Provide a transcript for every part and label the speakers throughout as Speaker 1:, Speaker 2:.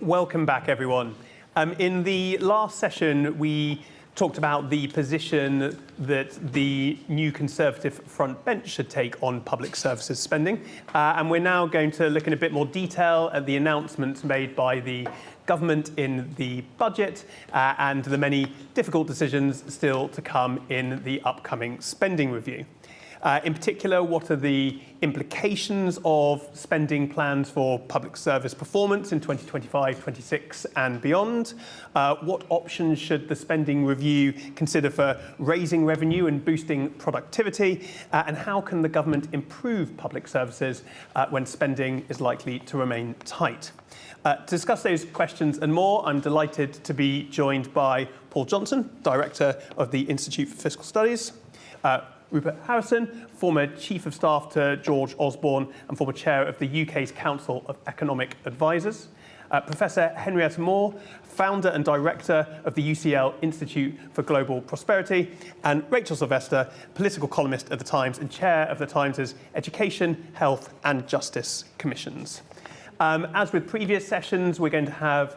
Speaker 1: Welcome back, everyone. In the last session, we talked about the position that the new Conservative front bench should take on public services spending. And we're now going to look in a bit more detail at the announcements made by the government in the budget and the many difficult decisions still to come in the upcoming spending review. In particular, what are the implications of spending plans for public service performance in 2025, 26 and beyond? What options should the spending review consider for raising revenue and boosting productivity? And how can the government improve public services when spending is likely to remain tight? To discuss those questions and more, I'm delighted to be joined by Paul Johnson, Director of the Institute for Fiscal Studies, Rupert Harrison, former Chief of Staff to George Osborne and former Chair of the UK's Council of Economic Advisers, Professor Henrietta Moore, Founder and Director of the UCL Institute for Global Prosperity, and Rachel Sylvester, political columnist at The Times and Chair of The Times' Education, Health and Justice Commissions. As with previous sessions, we're going to have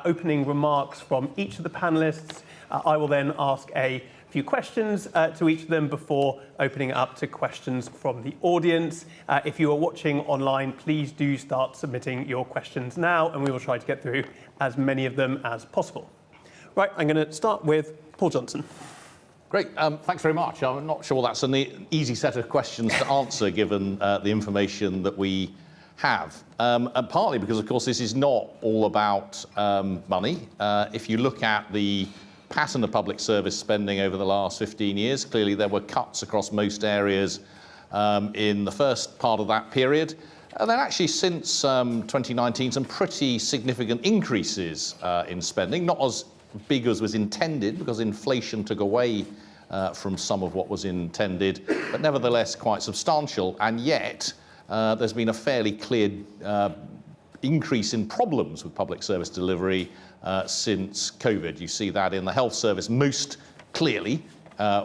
Speaker 1: opening remarks from each of the panellists. I will then ask a few questions to each of them before opening up to questions from the audience. If you are watching online, please do start submitting your questions now, and we will try to get through as many of them as possible. Right, I'm going to start with Paul Johnson.
Speaker 2: Great, thanks very much. I'm not sure that's an easy set of questions to answer given the information that we have. And partly because, of course, this is not all about money. If you look at the pattern of public service spending over the last 15 years. Clearly, there were cuts across most areas in the first part of that period. And then actually since 2019, some pretty significant increases in spending, not as big as was intended because inflation took away from some of what was intended, but nevertheless quite substantial. And yet there's been a fairly clear increase in problems with public service delivery since COVID. You see that in the health service most clearly,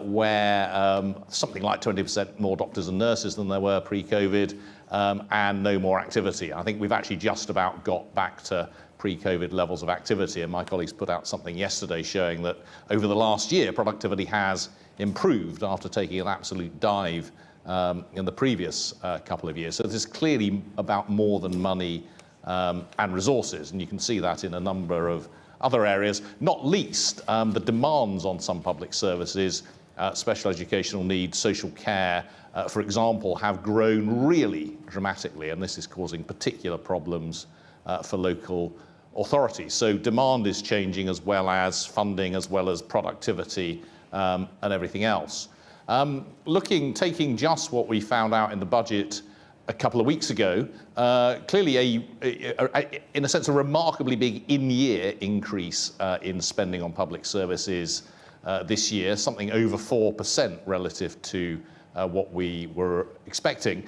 Speaker 2: where something like 20% more doctors and nurses than there were pre-COVID, and no more activity. I think we've actually just about got back to pre-COVID levels of activity, and my colleagues put out something yesterday showing that over the last year, productivity has improved after taking an absolute dive in the previous couple of years. So this is clearly about more than money and resources, and you can see that in a number of other areas, not least the demands on some public services, special educational needs, social care, for example, have grown really dramatically, and this is causing particular problems for local authorities. So demand is changing as well as funding, as well as productivity and everything else. Taking just what we found out in the budget a couple of weeks ago, clearly in a sense, a remarkably big in-year increase in spending on public services this year, something over 4% relative to what we were expecting,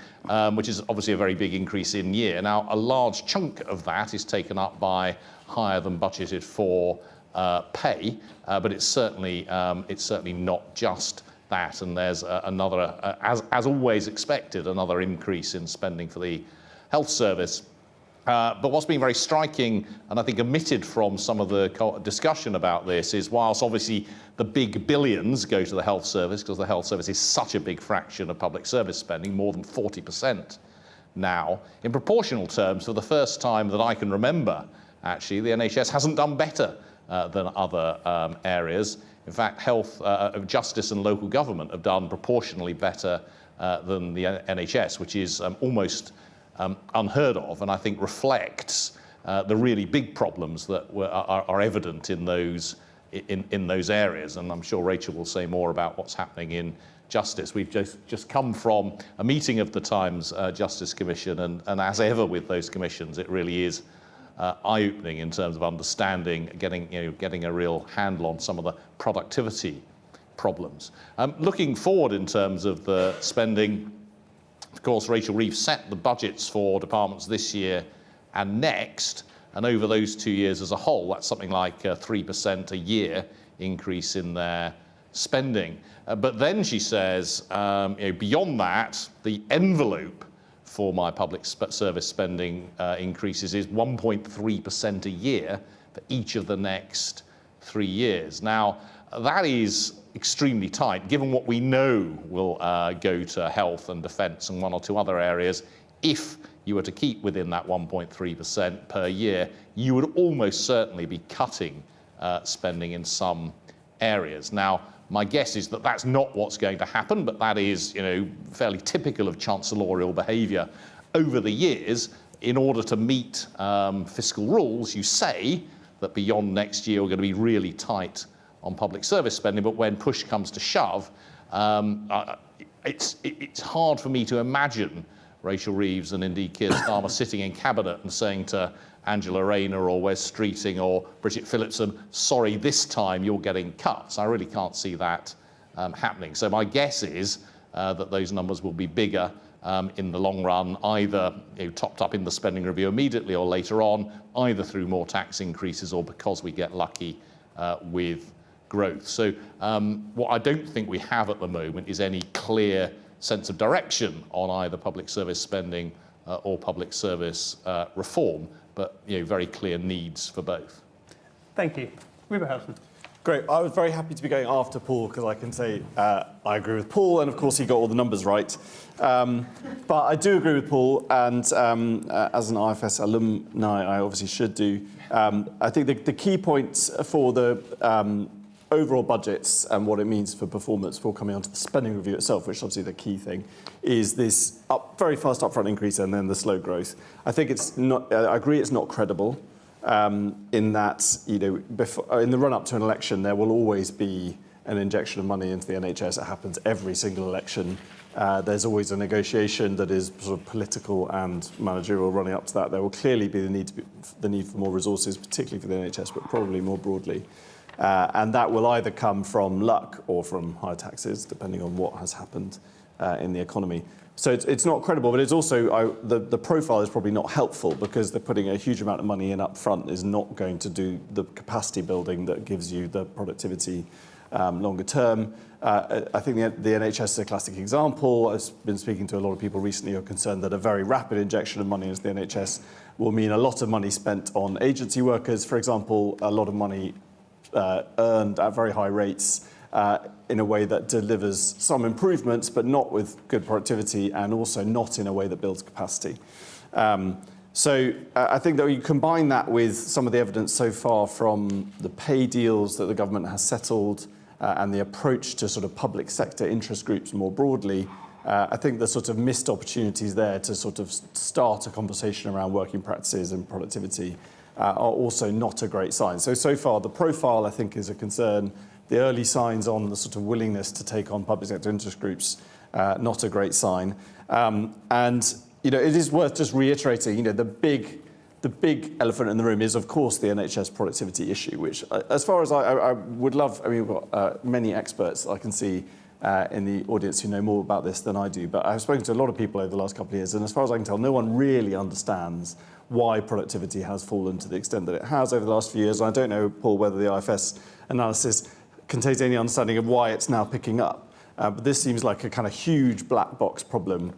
Speaker 2: which is obviously a very big increase in year. Now, a large chunk of that is taken up by higher than budgeted for pay, but it's certainly not just that, and there's another, as always expected, another increase in spending for the health service. But what's been very striking, and I think omitted from some of the discussion about this, is whilst obviously the big billions go to the health service, because the health service is such a big fraction of public service spending, more than 40% now, in proportional terms, for the first time that I can remember, actually, the NHS hasn't done better than other areas. In fact, health, justice and local government have done proportionally better than the NHS, which is almost unheard of, and I think reflects the really big problems that are evident in those areas. And I'm sure Rachel will say more about what's happening in justice. We've just come from a meeting of the Times Justice Commission, and as ever with those commissions, it really is eye-opening in terms of understanding, getting a real handle on some of the productivity problems. Looking forward in terms of the spending, of course, Rachel Reeves set the budgets for departments this year and next, and over those 2 years as a whole, that's something like 3% a year increase in their spending. But then she says, beyond that, the envelope for my public service spending increases is 1.3% a year for each of the next 3 years. Now, that is extremely tight, given what we know will go to health and defence and one or two other areas. If you were to keep within that 1.3% per year, you would almost certainly be cutting spending in some areas. Now, my guess is that that's not what's going to happen, but that is, fairly typical of chancellorial behaviour over the years. In order to meet fiscal rules, you say that beyond next year we're going to be really tight on public service spending, but when push comes to shove, it's hard for me to imagine Rachel Reeves and indeed Keir Starmer sitting in cabinet and saying to Angela Rayner or Wes Streeting or Bridget Phillipson, sorry, this time you're getting cuts. I really can't see that happening. So my guess is that those numbers will be bigger in the long run, either topped up in the spending review immediately or later on, either through more tax increases or because we get lucky with growth. So what I don't think we have at the moment is any clear sense of direction on either public service spending or public service reform, but very clear needs for both.
Speaker 1: Thank you. Rupert.
Speaker 3: Great. I was very happy to be going after Paul because I can say I agree with Paul, and of course he got all the numbers right. But I do agree with Paul, and as an IFS alumni, I obviously should do. I think the key points for the overall budgets and what it means for performance for coming onto the spending review itself, which is obviously the key thing, is this very fast upfront increase and then the slow growth. I think it's not. I agree, it's not credible. In that, in the run-up to an election, there will always be an injection of money into the NHS. It happens every single election. There's always a negotiation that is sort of political and managerial running up to that. There will clearly be the need for more resources, particularly for the NHS, but probably more broadly. And that will either come from luck or from higher taxes, depending on what has happened in the economy. So it's not credible, but it's also, the profile is probably not helpful because they're putting a huge amount of money in up front is not going to do the capacity building that gives you the productivity longer term. I think the NHS is a classic example. I've been speaking to a lot of people recently who are concerned that a very rapid injection of money into the NHS will mean a lot of money spent on agency workers, for example, a lot of money earned at very high rates in a way that delivers some improvements, but not with good productivity and also not in a way that builds capacity. So I think that you combine that with some of the evidence so far from the pay deals that the government has settled and the approach to sort of public sector interest groups more broadly, I think the sort of missed opportunities there to sort of start a conversation around working practices and productivity are also not a great sign. So far, the profile, I think, is a concern. The early signs on the sort of willingness to take on public sector interest groups, not a great sign. And it is worth just reiterating, the big elephant in the room is, of course, the NHS productivity issue, which, as far as I would love, we've got many experts I can see in the audience who know more about this than I do, but I've spoken to a lot of people over the last couple of years, and as far as I can tell, no one really understands why productivity has fallen to the extent that it has over the last few years. And I don't know, Paul, whether the IFS analysis contains any understanding of why it's now picking up. But this seems like a kind of huge black box problem.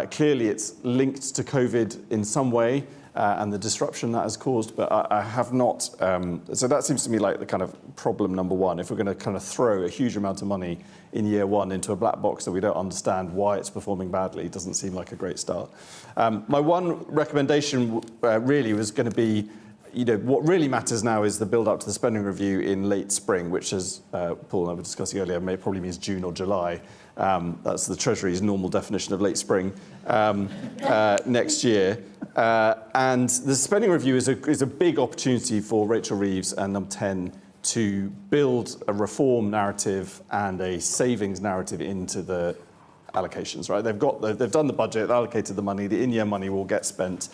Speaker 3: Clearly, it's linked to COVID in some way and the disruption that has caused, but I have not. So that seems to me like the kind of problem number one. If we're going to kind of throw a huge amount of money in year one into a black box that we don't understand why it's performing badly, it doesn't seem like a great start. My one recommendation really was going to be, what really matters now is the build-up to the spending review in late spring, which, as Paul and I were discussing earlier, probably means June or July. That's the Treasury's normal definition of late spring next year. And the spending review is a big opportunity for Rachel Reeves and Number 10 to build a reform narrative and a savings narrative into the allocations. Right? They've done the budget, allocated the money. The in-year money will get spent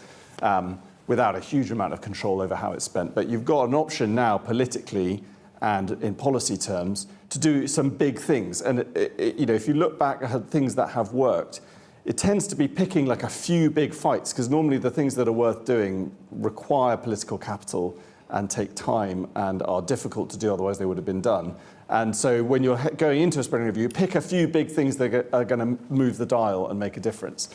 Speaker 3: without a huge amount of control over how it's spent. But you've got an option now politically and in policy terms to do some big things. And if you look back at things that have worked, it tends to be picking like a few big fights, because normally the things that are worth doing require political capital and take time and are difficult to do, otherwise they would have been done. And so when you're going into a spending review, pick a few big things that are going to move the dial and make a difference.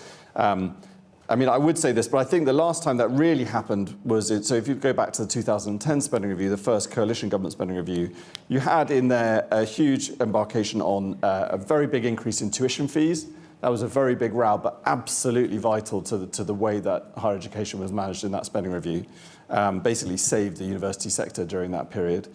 Speaker 3: I mean, I would say this, but I think the last time that really happened was, so if you go back to the 2010 spending review, the first coalition government spending review, you had in there a huge embarkation on a very big increase in tuition fees. That was a very big row, but absolutely vital to the way that higher education was managed in that spending review. Basically saved the university sector during that period.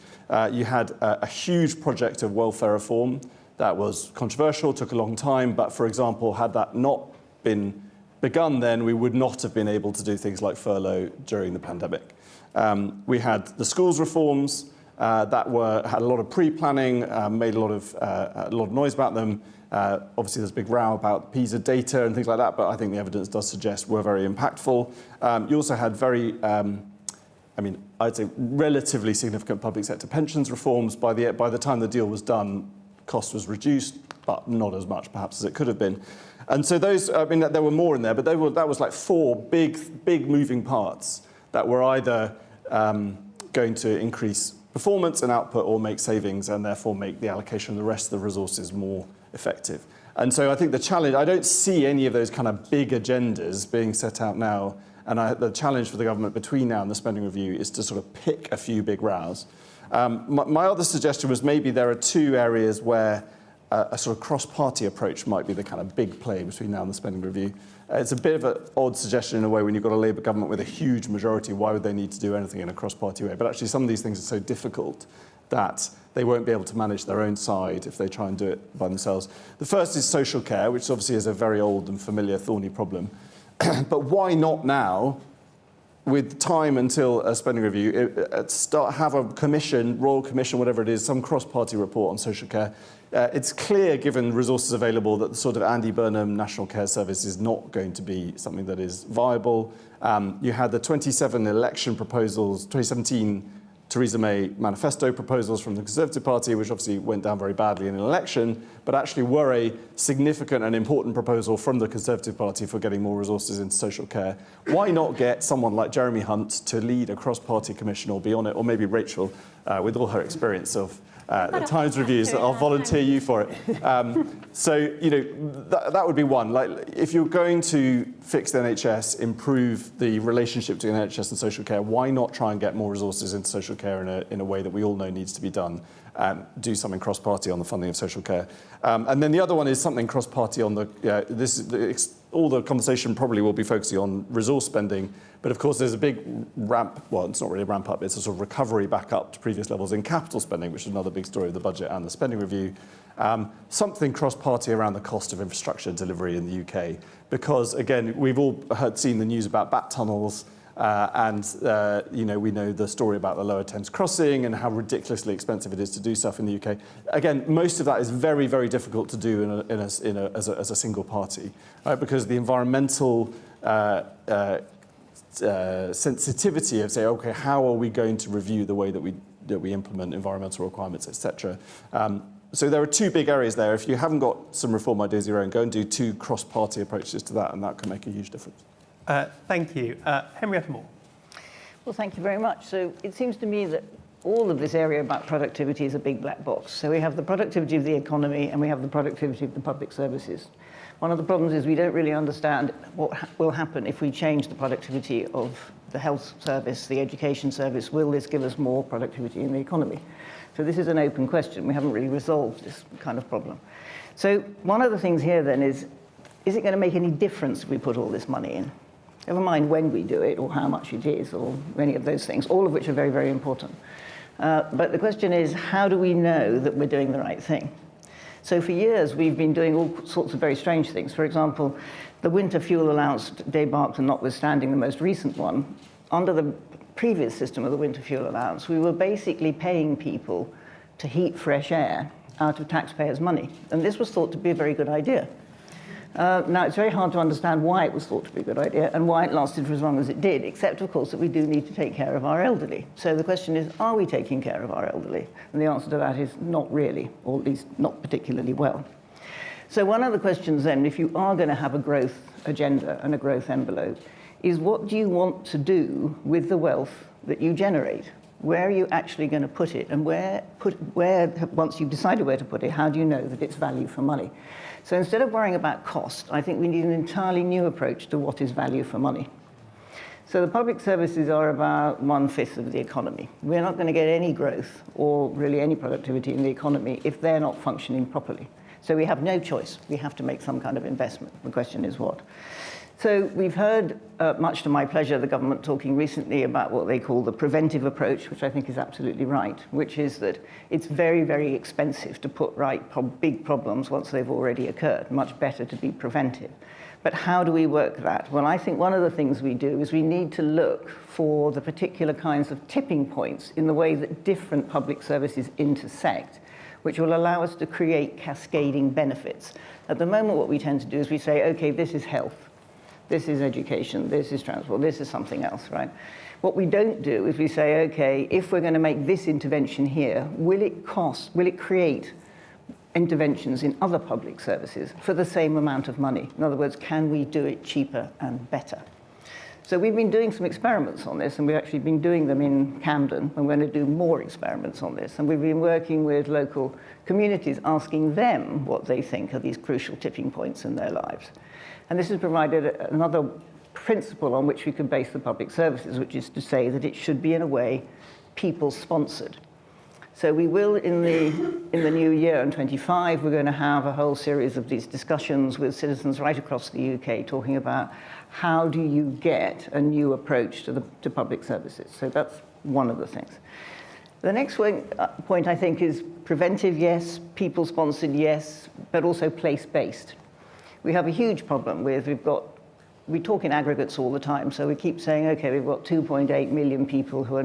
Speaker 3: You had a huge project of welfare reform that was controversial, took a long time, but for example, had that not been begun then, we would not have been able to do things like furlough during the pandemic. We had the schools reforms that had a lot of pre-planning, made a lot of noise about them. Obviously, there's a big row about PISA data and things like that, but I think the evidence does suggest were very impactful. You also had very, I'd say relatively significant public sector pensions reforms. By the time the deal was done, cost was reduced, but not as much perhaps as it could have been. And so those, there were more in there, but that was like 4 big moving parts that were either going to increase performance and output or make savings and therefore make the allocation of the rest of the resources more effective. And so I think the challenge, I don't see any of those kind of big agendas being set out now. And the challenge for the government between now and the spending review is to sort of pick a few big rows. My other suggestion was maybe there are 2 areas where a sort of cross-party approach might be the kind of big play between now and the spending review. It's a bit of an odd suggestion in a way when you've got a Labour government with a huge majority. Why would they need to do anything in a cross-party way? But actually some of these things are so difficult that they won't be able to manage their own side if they try and do it by themselves. The first is social care, which obviously is a very old and familiar thorny problem. But why not now, with time until a spending review, have a commission, Royal Commission, whatever it is, some cross-party report on social care. It's clear, given resources available, that the sort of Andy Burnham National Care Service is not going to be something that is viable. You had the 2017 Theresa May manifesto proposals from the Conservative Party, which obviously went down very badly in an election, but actually were a significant and important proposal from the Conservative Party for getting more resources into social care. Why not get someone like Jeremy Hunt to lead a cross-party commission or be on it, or maybe Rachel, with all her experience of the Times reviews, I'll volunteer you for it. So, that would be one. Like, if you're going to fix the NHS, improve the relationship between NHS and social care, why not try and get more resources into social care in a way that we all know needs to be done, and do something cross-party on the funding of social care. And then the other one is something cross-party on all the conversation probably will be focusing on resource spending, but of course there's a big ramp, well, it's not really a ramp up, it's a sort of recovery back up to previous levels in capital spending, which is another big story of the budget and the spending review. Something cross-party around the cost of infrastructure delivery in the UK, because again, we've all seen the news about bat tunnels, we know the story about the Lower Thames crossing and how ridiculously expensive it is to do stuff in the UK. Again, most of that is very, very difficult to do as a single party, right? Because the environmental sensitivity of saying, okay, how are we going to review the way that we implement environmental requirements, etc. So there are 2 big areas there. If you haven't got some reform ideas of your own, go and do 2 cross-party approaches to that, and that can make a huge difference.
Speaker 1: Thank you. Henrietta Moore.
Speaker 4: Well, thank you very much. So it seems to me that all of this area about productivity is a big black box. So we have the productivity of the economy and we have the productivity of the public services. One of the problems is we don't really understand what will happen if we change the productivity of the health service, the education service. Will this give us more productivity in the economy? So this is an open question. We haven't really resolved this kind of problem. So one of the things here then is it going to make any difference if we put all this money in? Never mind when we do it or how much it is or any of those things, all of which are very, very important. But the question is, how do we know that we're doing the right thing? So for years, we've been doing all sorts of very strange things. For example, the winter fuel allowance debacle notwithstanding the most recent one, under the previous system of the winter fuel allowance, we were basically paying people to heat fresh air out of taxpayers' money. And this was thought to be a very good idea. Now, it's very hard to understand why it was thought to be a good idea and why it lasted for as long as it did, except, of course, that we do need to take care of our elderly. So the question is, are we taking care of our elderly? And the answer to that is not really, or at least not particularly well. So one of the questions then, if you are going to have a growth agenda and a growth envelope, is what do you want to do with the wealth that you generate? Where are you actually going to put it? And where, once you've decided where to put it, how do you know that it's value for money? So instead of worrying about cost, I think we need an entirely new approach to what is value for money. So the public services are about 1/5 of the economy. We're not going to get any growth or really any productivity in the economy if they're not functioning properly. So we have no choice. We have to make some kind of investment. The question is what? So we've heard, much to my pleasure, the government talking recently about what they call the preventive approach, which I think is absolutely right, which is that it's very, very expensive to put right big problems once they've already occurred. Much better to be preventive. But how do we work that? Well, I think one of the things we do is we need to look for the particular kinds of tipping points in the way that different public services intersect, which will allow us to create cascading benefits. At the moment, what we tend to do is we say, okay, this is health. This is education, this is transport, this is something else, right? What we don't do is we say, okay, if we're going to make this intervention here, will it create interventions in other public services for the same amount of money? In other words, can we do it cheaper and better? So we've been doing some experiments on this, and we've actually been doing them in Camden, and we're going to do more experiments on this. And we've been working with local communities, asking them what they think are these crucial tipping points in their lives. And this has provided another principle on which we can base the public services, which is to say that it should be, in a way, people-sponsored. So we will, in the new year, in 25, we're going to have a whole series of these discussions with citizens right across the UK, talking about how do you get a new approach to public services. So that's one of the things. The next point, I think, is preventive, yes, people-sponsored, yes, but also place-based. We have a huge problem with, we talk in aggregates all the time, so we keep saying, okay, we've got 2.8 million people who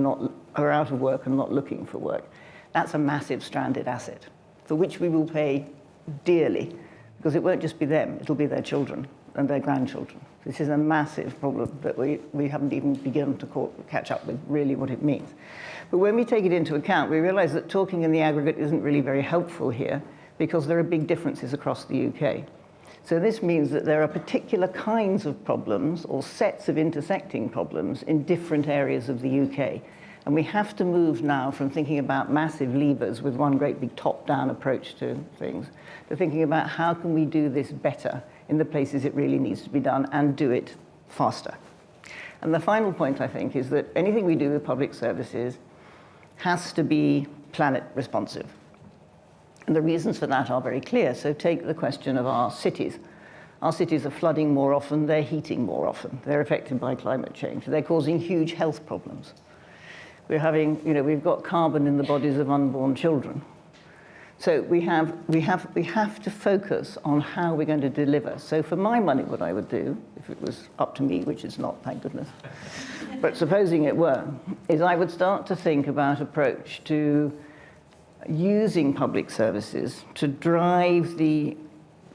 Speaker 4: are out of work and not looking for work. That's a massive stranded asset, for which we will pay dearly, because it won't just be them, it'll be their children and their grandchildren. This is a massive problem that we haven't even begun to catch up with really what it means. But when we take it into account, we realize that talking in the aggregate isn't really very helpful here, because there are big differences across the UK. So this means that there are particular kinds of problems or sets of intersecting problems in different areas of the UK. And we have to move now from thinking about massive levers with one great big top-down approach to things, to thinking about how can we do this better in the places it really needs to be done and do it faster. And the final point, I think, is that anything we do with public services has to be planet responsive. And the reasons for that are very clear. So take the question of our cities. Our cities are flooding more often, they're heating more often, they're affected by climate change, they're causing huge health problems. We've got carbon in the bodies of unborn children. So we have to focus on how we're going to deliver. So for my money, what I would do, if it was up to me, which is not, thank goodness, but supposing it were, is I would start to think about approach to using public services to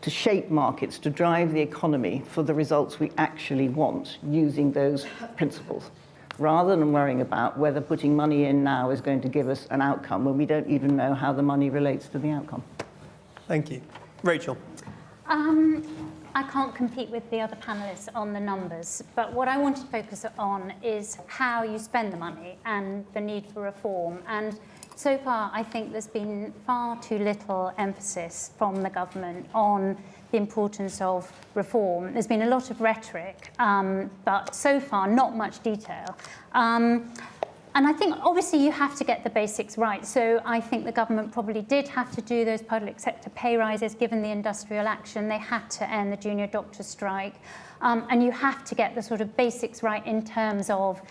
Speaker 4: shape markets, to drive the economy for the results we actually want using those principles, rather than worrying about whether putting money in now is going to give us an outcome when we don't even know how the money relates to the outcome.
Speaker 1: Thank you. Rachel.
Speaker 5: I can't compete with the other panellists on the numbers, but what I want to focus on is how you spend the money and the need for reform. And so far, I think there's been far too little emphasis from the government on the importance of reform. There's been a lot of rhetoric, but so far, not much detail. And I think, obviously, you have to get the basics right. So I think the government probably did have to do those public sector pay rises, given the industrial action. They had to end the junior doctor strike. And you have to get the sort of basics right in terms of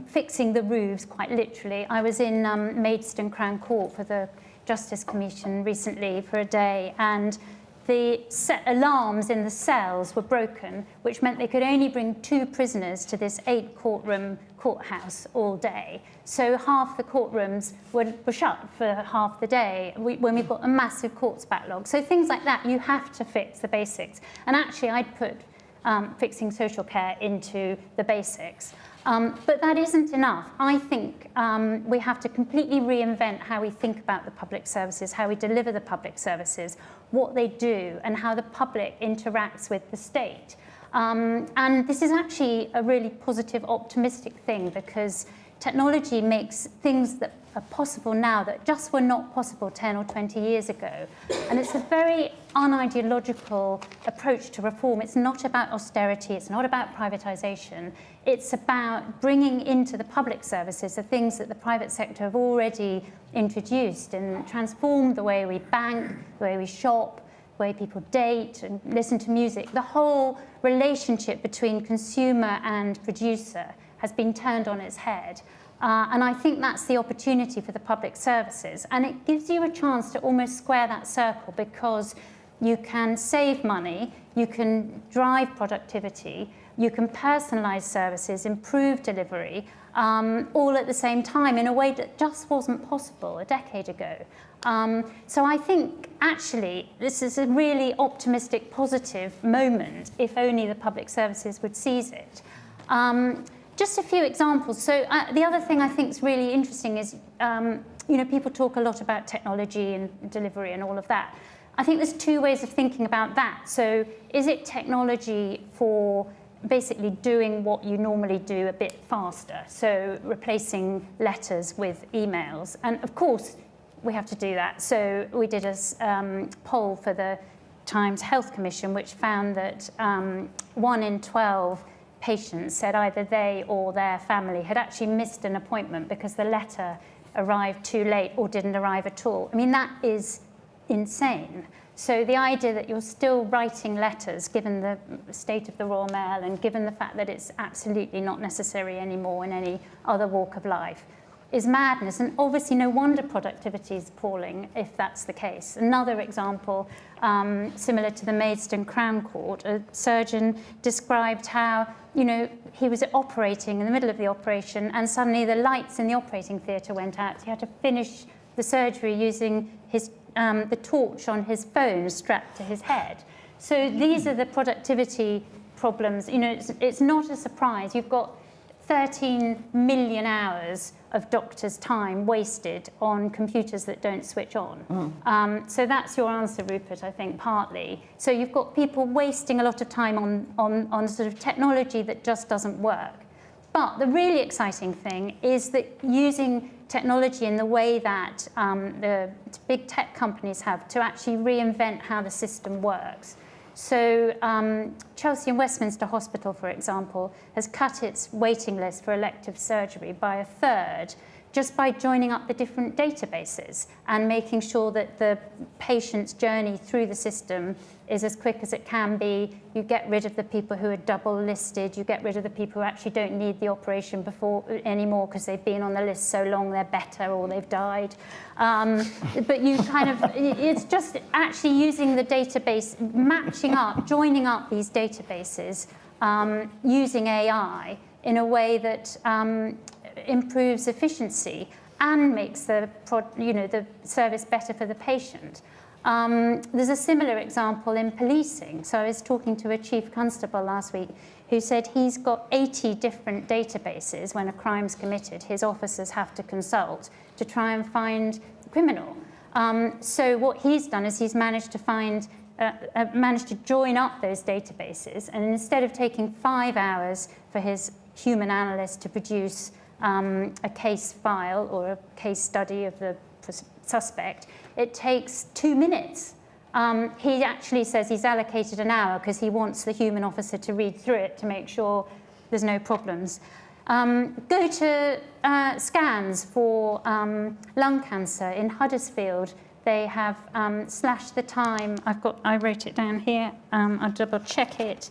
Speaker 5: fixing the roofs, quite literally. I was in Maidstone Crown Court for the Justice Commission recently for a day, and the alarms in the cells were broken, which meant they could only bring 2 prisoners to this 8-courtroom courthouse all day. So half the courtrooms were shut for half the day when we've got a massive courts backlog. So things like that, you have to fix the basics. And actually, I'd put fixing social care into the basics. But that isn't enough. I think we have to completely reinvent how we think about the public services, how we deliver the public services, what they do, and how the public interacts with the state. And this is actually a really positive, optimistic thing, because technology makes things that are possible now that just were not possible 10 or 20 years ago. And it's a very unideological approach to reform. It's not about austerity, it's not about privatisation. It's about bringing into the public services the things that the private sector have already introduced and transformed the way we bank, the way we shop, the way people date and listen to music. The whole relationship between consumer and producer has been turned on its head. And I think that's the opportunity for the public services. And it gives you a chance to almost square that circle, because you can save money, you can drive productivity, you can personalise services, improve delivery, all at the same time in a way that just wasn't possible a decade ago. So I think actually this is a really optimistic, positive moment if only the public services would seize it. Just a few examples. So the other thing I think is really interesting is, people talk a lot about technology and delivery and all of that. I think there's two ways of thinking about that. So is it technology for basically doing what you normally do a bit faster? So replacing letters with emails. And of course, we have to do that. So we did a poll for the Times Health Commission, which found that 1 in 12 patients said either they or their family had actually missed an appointment because the letter arrived too late or didn't arrive at all. I mean, that is insane. So the idea that you're still writing letters, given the state of the Royal Mail and given the fact that it's absolutely not necessary anymore in any other walk of life, is madness. And obviously no wonder productivity is falling if that's the case. Another example, similar to the Maidstone Crown Court, a surgeon described how, he was operating in the middle of the operation and suddenly the lights in the operating theatre went out. He had to finish the surgery using his the torch on his phone strapped to his head. So these are the productivity problems. It's not a surprise. You've got 13 million hours of doctors' time wasted on computers that don't switch on. So that's your answer, Rupert, I think, partly. So you've got people wasting a lot of time on sort of technology that just doesn't work. But the really exciting thing is that using technology in the way that the big tech companies have to actually reinvent how the system works. So Chelsea and Westminster Hospital, for example, has cut its waiting list for elective surgery by a third just by joining up the different databases and making sure that the patient's journey through the system is as quick as it can be. You get rid of the people who are double listed. You get rid of the people who actually don't need the operation anymore because they've been on the list so long they're better or they've died. But you it's just actually using the database, matching up, joining up these databases using AI in a way that improves efficiency and makes the service better for the patient. There's a similar example in policing. So I was talking to a chief constable last week who said he's got 80 different databases when a crime's committed. His officers have to consult to try and find the criminal. So what he's done is he's managed to join up those databases, and instead of taking 5 hours for his human analyst to produce a case file or a case study of the suspect, it takes 2 minutes. He actually says he's allocated an hour because he wants the human officer to read through it to make sure there's no problems. Go to scans for lung cancer in Huddersfield. They have slashed the time. I wrote it down here. I'll double check it.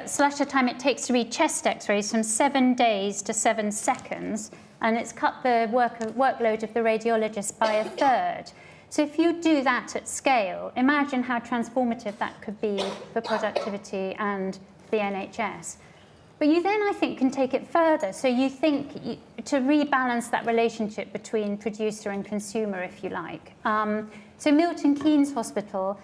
Speaker 5: Slash the time it takes to read chest x-rays from 7 days to 7 seconds, and it's cut the workload of the radiologist by a third. So if you do that at scale, imagine how transformative that could be for productivity and the NHS. But you then, I think, can take it further. So you think to rebalance that relationship between producer and consumer, if you like. So Milton Keynes Hospital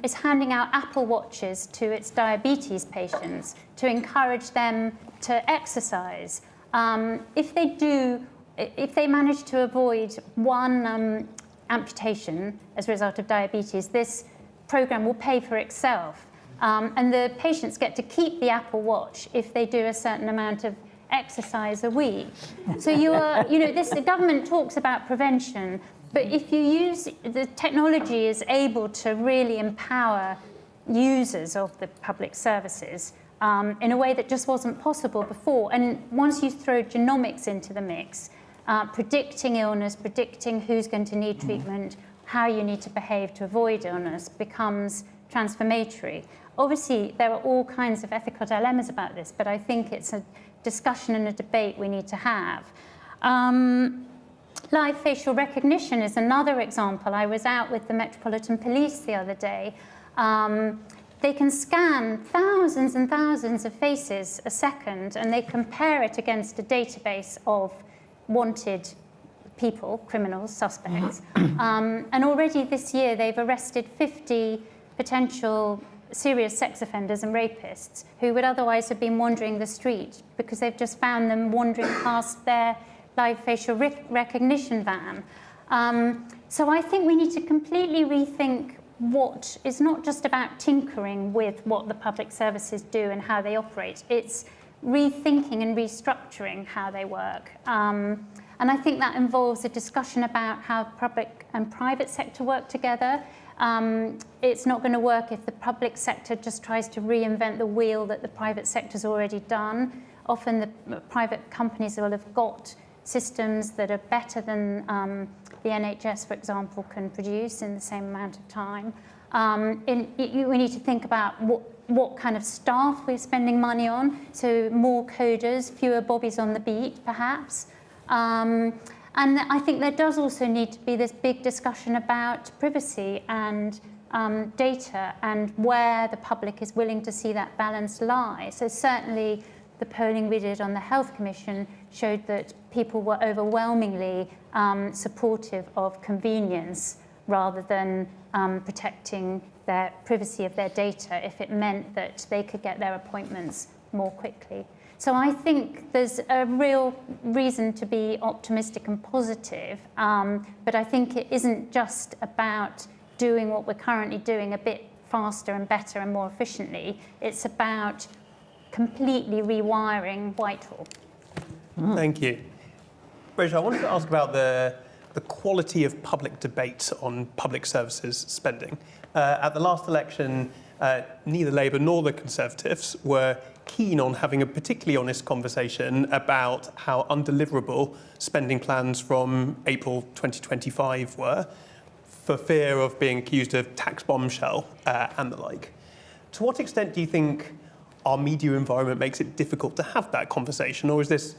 Speaker 5: is handing out Apple Watches to its diabetes patients to encourage them to exercise. If they manage to avoid one amputation as a result of diabetes, this program will pay for itself. And the patients get to keep the Apple Watch if they do a certain amount of exercise a week. So the government talks about prevention, but if you use the technology is able to really empower users of the public services in a way that just wasn't possible before. And once you throw genomics into the mix, predicting illness, predicting who's going to need treatment, how you need to behave to avoid illness becomes transformatory. Obviously, there are all kinds of ethical dilemmas about this, but I think it's a discussion and a debate we need to have. Live facial recognition is another example. I was out with the Metropolitan Police the other day. They can scan thousands and thousands of faces a second, and they compare it against a database of wanted people, criminals, suspects. And already this year, they've arrested 50 potential serious sex offenders and rapists who would otherwise have been wandering the street because they've just found them wandering past their live facial recognition van. So I think we need to completely rethink what is not just about tinkering with what the public services do and how they operate. It's rethinking and restructuring how they work. And I think that involves a discussion about how public and private sector work together. It's not going to work if the public sector just tries to reinvent the wheel that the private sector's already done. Often the private companies will have got systems that are better than the NHS, for example, can produce in the same amount of time. We need to think about what kind of staff we're spending money on, so more coders, fewer bobbies on the beat, perhaps. And I think there does also need to be this big discussion about privacy and data and where the public is willing to see that balance lie. So certainly the polling we did on the Health Commission showed that people were overwhelmingly supportive of convenience rather than protecting their privacy of their data if it meant that they could get their appointments more quickly. So I think there's a real reason to be optimistic and positive, but I think it isn't just about doing what we're currently doing a bit faster and better and more efficiently. It's about completely rewiring Whitehall.
Speaker 1: Thank you. Rachel, I wanted to ask about the quality of public debate on public services spending. At the last election, neither Labour nor the Conservatives were keen on having a particularly honest conversation about how undeliverable spending plans from April 2025 were, for fear of being accused of tax bombshell and the like. To what extent do you think our media environment makes it difficult to have that conversation, or is this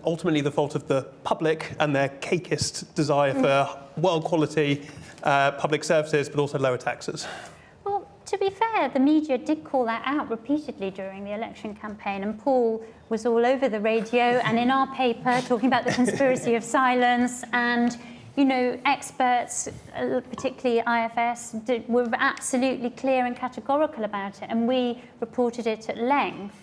Speaker 1: ultimately the fault of the public and their cakeist desire for world quality public services, but also lower taxes?
Speaker 5: Well, to be fair, the media did call that out repeatedly during the election campaign, and Paul was all over the radio and in our paper talking about the conspiracy of silence, and experts, particularly IFS, were absolutely clear and categorical about it, and we reported it at length.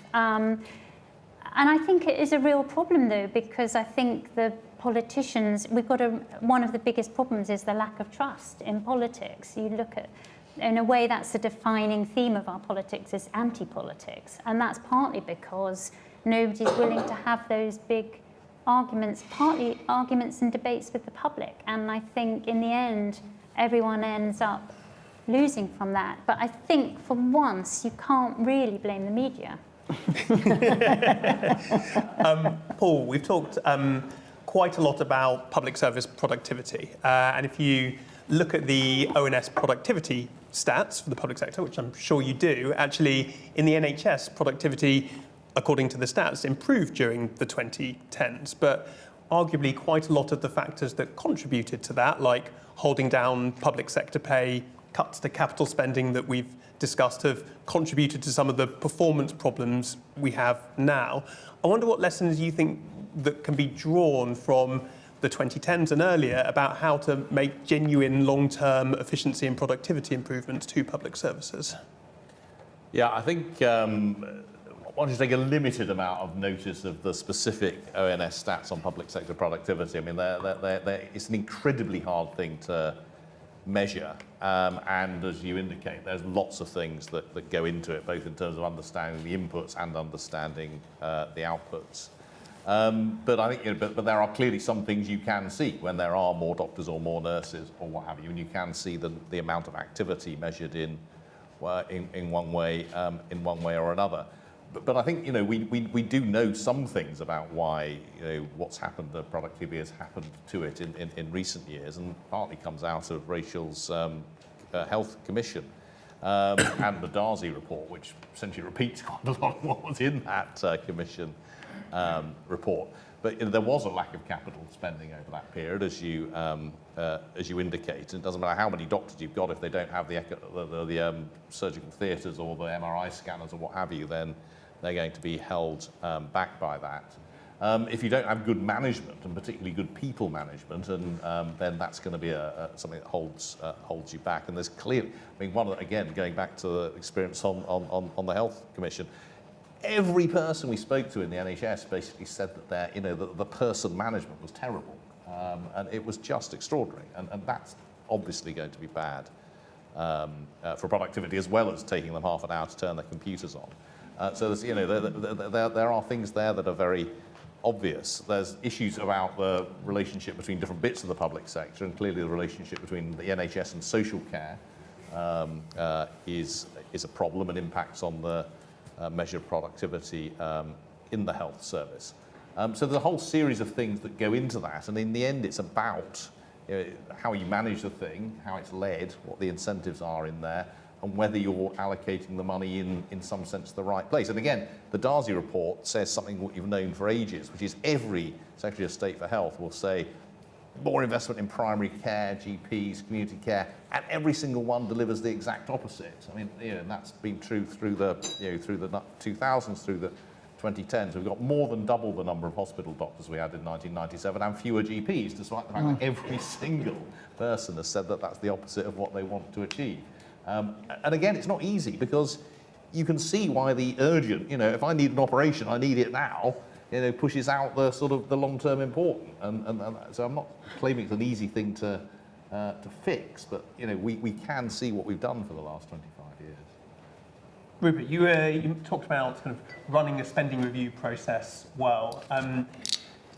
Speaker 5: And I think it is a real problem, though, because I think the politicians, one of the biggest problems is the lack of trust in politics. You look at, in a way, that's the defining theme of our politics, is anti-politics. And that's partly because nobody's willing to have those big arguments, partly arguments and debates with the public. And I think in the end, everyone ends up losing from that. But I think for once, you can't really blame the media.
Speaker 1: Paul, we've talked quite a lot about public service productivity. And if you look at the ONS productivity stats for the public sector, which I'm sure you do, actually in the NHS, productivity, according to the stats, improved during the 2010s. But arguably quite a lot of the factors that contributed to that, like holding down public sector pay, cuts to capital spending that we've discussed, have contributed to some of the performance problems we have now. I wonder what lessons you think that can be drawn from the 2010s and earlier about how to make genuine long-term efficiency and productivity improvements to public services.
Speaker 2: Yeah, I think I want to take a limited amount of notice of the specific ONS stats on public sector productivity. I mean, it's an incredibly hard thing to measure, and as you indicate, there's lots of things that go into it, both in terms of understanding the inputs and understanding the outputs. But I think, but there are clearly some things you can see when there are more doctors or more nurses or what have you, and you can see the amount of activity measured in one way or another. But I think we do know some things about why what's happened, the productivity has happened to it in recent years, and partly comes out of Rachel's Health Commission and the Darcy report, which essentially repeats quite a lot of what was in that Commission report. But there was a lack of capital spending over that period, as you indicate. It doesn't matter how many doctors you've got if they don't have the surgical theatres or the MRI scanners or what have you, then they're going to be held back by that. If you don't have good management, and particularly good people management, and then that's going to be something that holds you back. And there's clearly, I mean, again, going back to the experience on the Health Commission, every person we spoke to in the NHS basically said that the person management was terrible, and it was just extraordinary, and that's obviously going to be bad for productivity, as well as taking them half an hour to turn their computers on. So there's, there are things there that are very obvious. There's issues about the relationship between different bits of the public sector, and clearly the relationship between the NHS and social care is a problem and impacts on the measure of productivity in the health service. So there's a whole series of things that go into that, and in the end it's about how you manage the thing, how it's led, what the incentives are in there, and whether you're allocating the money in some sense the right place. And again, the Darcy report says something what you've known for ages, which is every Secretary of State for Health will say more investment in primary care, GPs, community care, and every single one delivers the exact opposite. I mean, and that's been true through the through the 2000s, through the 2010s. We've got more than double the number of hospital doctors we had in 1997, and fewer GPs, despite the fact that every single person has said that that's the opposite of what they want to achieve. And again, it's not easy, because you can see why the urgent, if I need an operation, I need it now, pushes out the sort of the long-term important. And so I'm not claiming it's an easy thing to fix, but we can see what we've done for the last 25 years.
Speaker 1: Rupert, you talked about kind of running a spending review process well.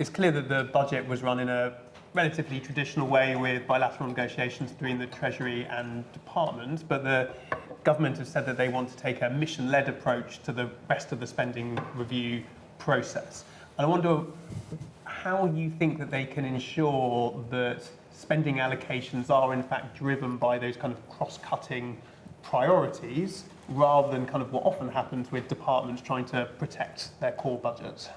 Speaker 1: It's clear that the budget was run in a relatively traditional way with bilateral negotiations between the Treasury and Department, but the government has said that they want to take a mission-led approach to the rest of the spending review process. And I wonder how you think that they can ensure that spending allocations are in fact driven by those kind of cross-cutting priorities, rather than kind of what often happens with departments trying to protect their core budgets.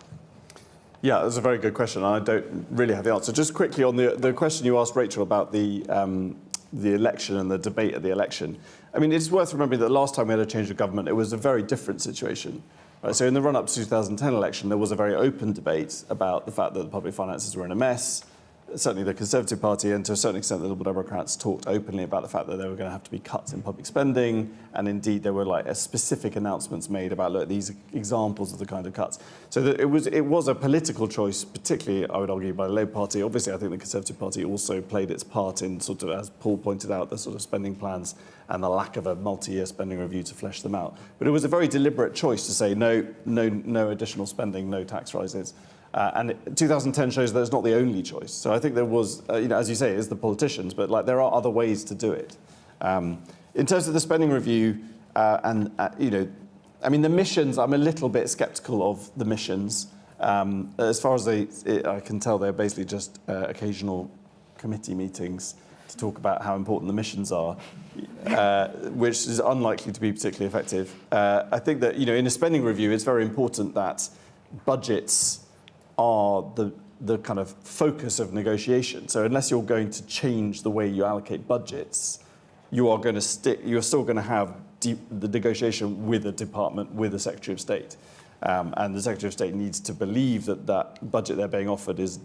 Speaker 3: Yeah, that's a very good question. I don't really have the answer. Just quickly on the question you asked Rachel about the election and the debate at the election. I mean, it's worth remembering that last time we had a change of government, it was a very different situation. Right? So in the run-up to 2010 election, there was a very open debate about the fact that the public finances were in a mess. Certainly the Conservative Party, and to a certain extent the Liberal Democrats, talked openly about the fact that there were going to have to be cuts in public spending, and indeed there were specific announcements made about, look, these examples of the kind of cuts. So that it was a political choice, particularly, I would argue, by the Labour Party. Obviously, I think the Conservative Party also played its part in sort of, as Paul pointed out, the sort of spending plans and the lack of a multi-year spending review to flesh them out. But it was a very deliberate choice to say no additional spending, no tax rises. And 2010 shows that it's not the only choice. So I think there was, as you say, it's the politicians, but there are other ways to do it. In terms of the spending review, I mean, the missions, I'm a little bit sceptical of the missions. As far as I can tell, they're basically just occasional committee meetings to talk about how important the missions are, which is unlikely to be particularly effective. I think that, in a spending review, it's very important that budgets are the kind of focus of negotiation. So unless you're going to change the way you allocate budgets, you're still going to have the negotiation with a department, with the Secretary of State. And the Secretary of State needs to believe that that budget they're being offered is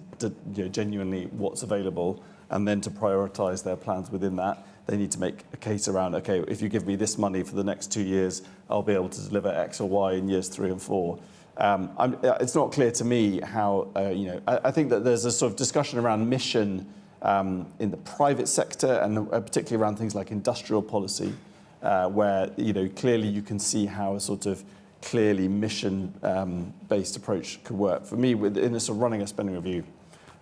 Speaker 3: genuinely what's available, and then to prioritise their plans within that. They need to make a case around, okay, if you give me this money for the next 2 years, I'll be able to deliver X or Y in years 3 and 4. It's not clear to me how, I think that there's a sort of discussion around mission in the private sector, and particularly around things like industrial policy, where, clearly you can see how a sort of clearly mission-based approach could work. For me, in this sort of running a spending review,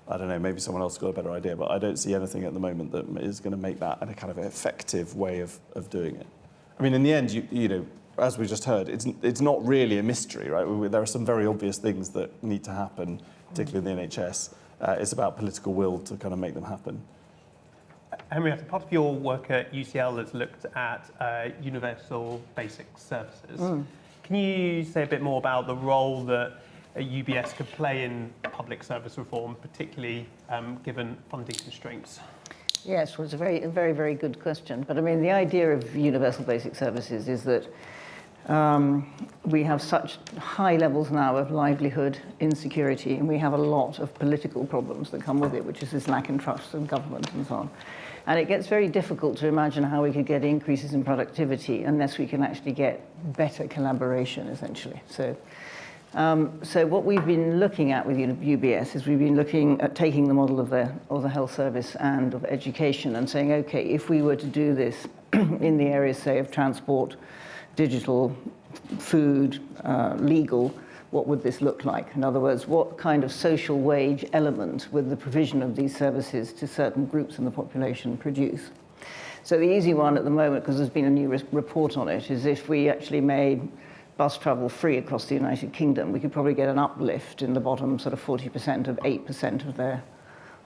Speaker 3: I don't know, maybe someone else got a better idea, but I don't see anything at the moment that is going to make that a kind of effective way of doing it. I mean, in the end, you know, as we just heard, it's not really a mystery, right? There are some very obvious things that need to happen, particularly in the NHS. It's about political will to kind of make them happen.
Speaker 1: Henrietta, part of your work at UCL has looked at universal basic services. Can you say a bit more about the role that UBS could play in public service reform, particularly given funding constraints?
Speaker 4: Yes, well, it's a very, very good question. But I mean, the idea of universal basic services is that we have such high levels now of livelihood insecurity, and we have a lot of political problems that come with it, which is this lack in trust in government and so on. And it gets very difficult to imagine how we could get increases in productivity unless we can actually get better collaboration, essentially. So what we've been looking at with UBS is we've been looking at taking the model of the health service and of education and saying, okay, if we were to do this in the areas, say, of transport, digital, food, legal, what would this look like? In other words, what kind of social wage element would the provision of these services to certain groups in the population produce? So the easy one at the moment, because there's been a new report on it, is if we actually made bus travel free across the United Kingdom, we could probably get an uplift in the bottom sort of 40% of 8%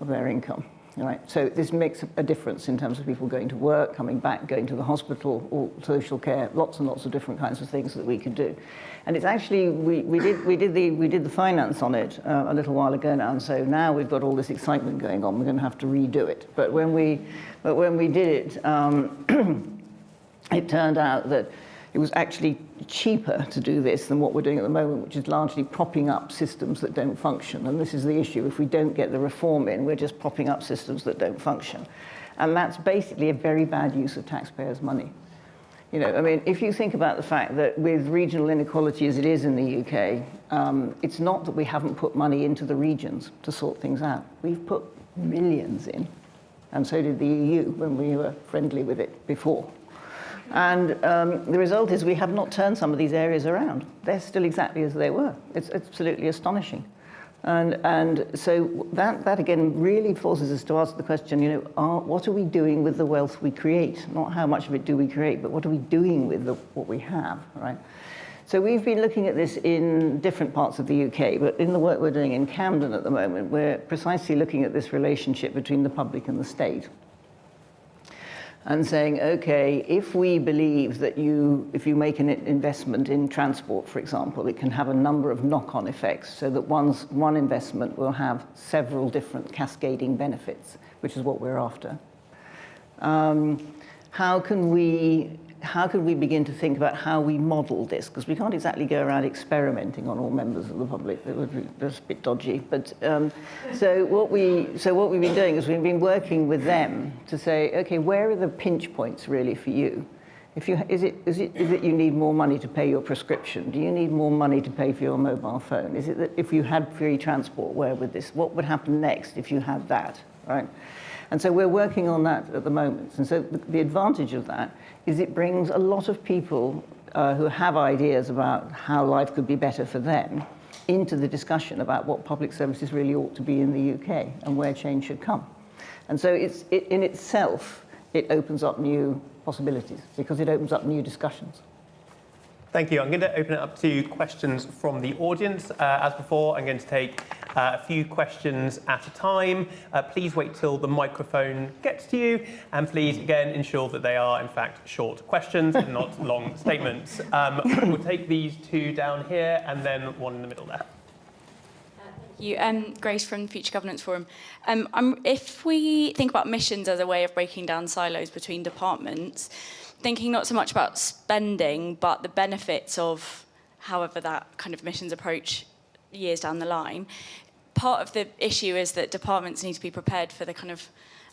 Speaker 4: of their income. Right? So this makes a difference in terms of people going to work, coming back, going to the hospital, or social care, lots and lots of different kinds of things that we could do. And it's actually, we did the finance on it a little while ago now, and so now we've got all this excitement going on. We're going to have to redo it. But when we did it, it turned out that it was actually cheaper to do this than what we're doing at the moment, which is largely propping up systems that don't function. And this is the issue. If we don't get the reform in, we're just propping up systems that don't function. And that's basically a very bad use of taxpayers' money. You know, I mean, if you think about the fact that with regional inequality as it is in the UK, it's not that we haven't put money into the regions to sort things out. We've put millions in, and so did the EU when we were friendly with it before. And the result is we have not turned some of these areas around. They're still exactly as they were. It's absolutely astonishing. And so that again really forces us to ask the question, you know, what are we doing with the wealth we create? Not how much of it do we create, but what are we doing with what we have, right? So we've been looking at this in different parts of the UK, but in the work we're doing in Camden at the moment, we're precisely looking at this relationship between the public and the state. And saying, okay, if we believe that if you make an investment in transport, for example, it can have a number of knock-on effects, so that one investment will have several different cascading benefits, which is what we're after. How can we begin to think about how we model this? Because we can't exactly go around experimenting on all members of the public. That would be just a bit dodgy. But so what we've been doing is we've been working with them to say, okay, where are the pinch points really for you? Is it you need more money to pay your prescription? Do you need more money to pay for your mobile phone? Is it that if you had free transport, what would happen next if you had that, right? And so we're working on that at the moment. And so the advantage of that is it brings a lot of people who have ideas about how life could be better for them into the discussion about what public services really ought to be in the UK and where change should come. And so in itself, it opens up new possibilities because it opens up new discussions.
Speaker 1: Thank you. I'm going to open it up to questions from the audience. As before, I'm going to take a few questions at a time. Please wait till the microphone gets to you. And please, again, ensure that they are, in fact, short questions and not long statements. We'll take these two down here and then one in the middle there.
Speaker 6: You, Grace from the Future Governance Forum. If we think about missions as a way of breaking down silos between departments, thinking not so much about spending, but the benefits of however that kind of missions approach years down the line, part of the issue is that departments need to be prepared for the kind of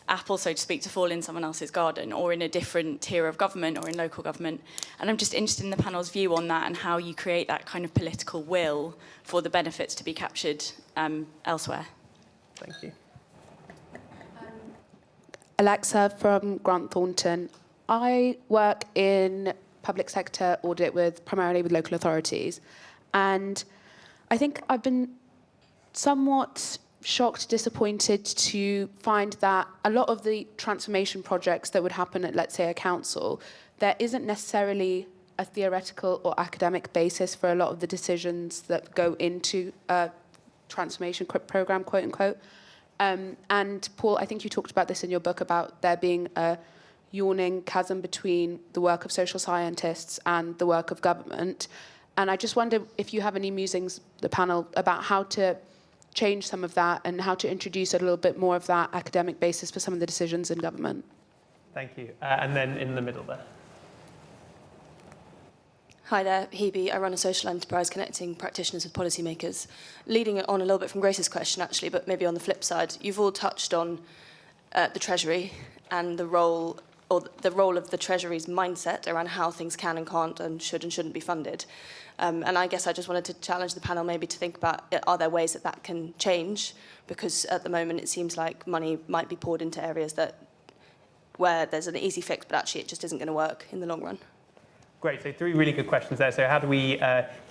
Speaker 6: apple, so to speak, to fall in someone else's garden or in a different tier of government or in local government. And I'm just interested in the panel's view on that and how you create that kind of political will for the benefits to be captured elsewhere.
Speaker 1: Thank you.
Speaker 7: Alexa from Grant Thornton. I work in public sector audit primarily with local authorities. And I think I've been somewhat shocked, disappointed to find that a lot of the transformation projects that would happen at, let's say, a council, there isn't necessarily a theoretical or academic basis for a lot of the decisions that go into a transformation program, quote unquote. And Paul, I think you talked about this in your book about there being a yawning chasm between the work of social scientists and the work of government. And I just wonder if you have any musings, the panel, about how to change some of that and how to introduce a little bit more of that academic basis for some of the decisions in government.
Speaker 1: Thank you. And then in the middle there.
Speaker 8: Hi there, Hebe. I run a social enterprise connecting practitioners with policymakers. Leading it on a little bit from Grace's question, actually, but maybe on the flip side, you've all touched on the Treasury and the role of the Treasury's mindset around how things can and can't and should and shouldn't be funded. And I guess I just wanted to challenge the panel maybe to think about, are there ways that can change? Because at the moment it seems like money might be poured into areas where there's an easy fix, but actually it just isn't going to work in the long run.
Speaker 1: Great, so 3 really good questions there. So how do we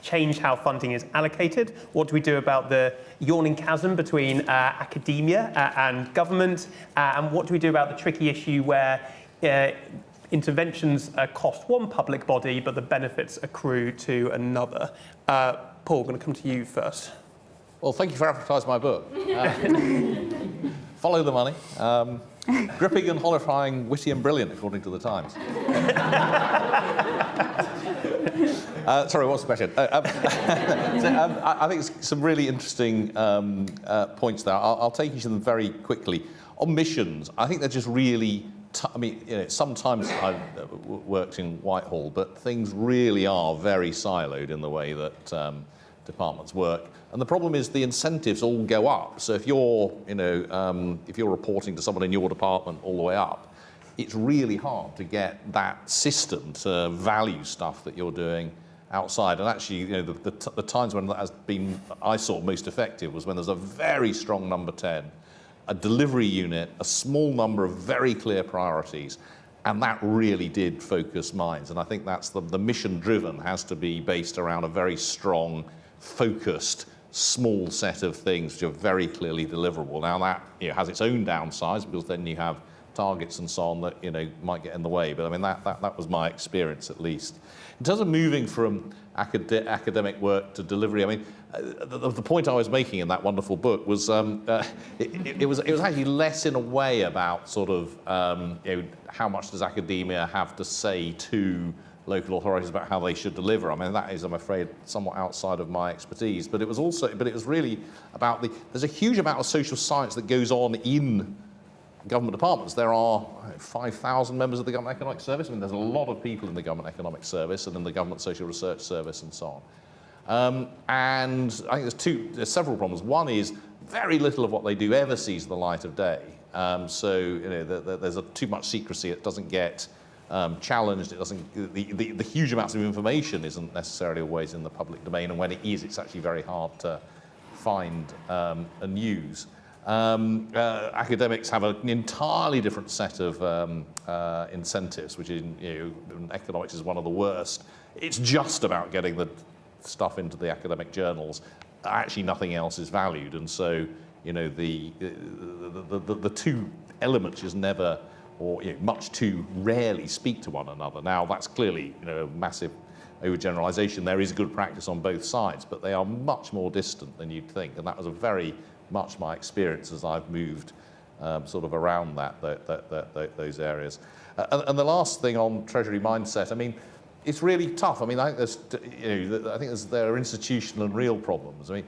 Speaker 1: change how funding is allocated? What do we do about the yawning chasm between academia and government? And what do we do about the tricky issue where interventions cost one public body, but the benefits accrue to another? Paul, I'm going to come to you first.
Speaker 2: Well, thank you for advertising my book. Follow the money. Gripping and horrifying, witty and brilliant, according to the Times. Sorry, what's the question? I think it's some really interesting points there. I'll take each of them very quickly. On missions, I think they're just really... sometimes I've worked in Whitehall, but things really are very siloed in the way that departments work. And the problem is the incentives all go up. So if you're reporting to someone in your department all the way up, it's really hard to get that system to value stuff that you're doing outside. And actually, the times when that has been, I saw most effective was when there's a very strong number 10, a delivery unit, a small number of very clear priorities, and that really did focus minds. And I think that's the mission driven has to be based around a very strong, focused, small set of things which are very clearly deliverable. Now that has its own downsides because then you have targets and so on that might get in the way. But I mean that was my experience at least. In terms of moving from academic work to delivery, I mean the point I was making in that wonderful book was it was actually less in a way about sort of how much does academia have to say to local authorities about how they should deliver. I mean, that is, I'm afraid, somewhat outside of my expertise. But it was really about there's a huge amount of social science that goes on in government departments. There are 5,000 members of the Government Economic Service. I mean, there's a lot of people in the Government Economic Service and in the Government Social Research Service and so on. And I think there's several problems. One is very little of what they do ever sees the light of day. So there's too much secrecy. It doesn't get challenged. It doesn't. The huge amounts of information isn't necessarily always in the public domain, and when it is, it's actually very hard to find and use. Academics have an entirely different set of incentives, which in economics is one of the worst. It's just about getting the stuff into the academic journals. Actually, nothing else is valued, and so the two elements just never, or much too rarely, speak to one another. Now, that's clearly a massive overgeneralization. There is good practice on both sides, but they are much more distant than you'd think, and that was a very much my experience as I've moved sort of around those areas. And the last thing on Treasury mindset, I mean, it's really tough. I mean, I think there are institutional and real problems. I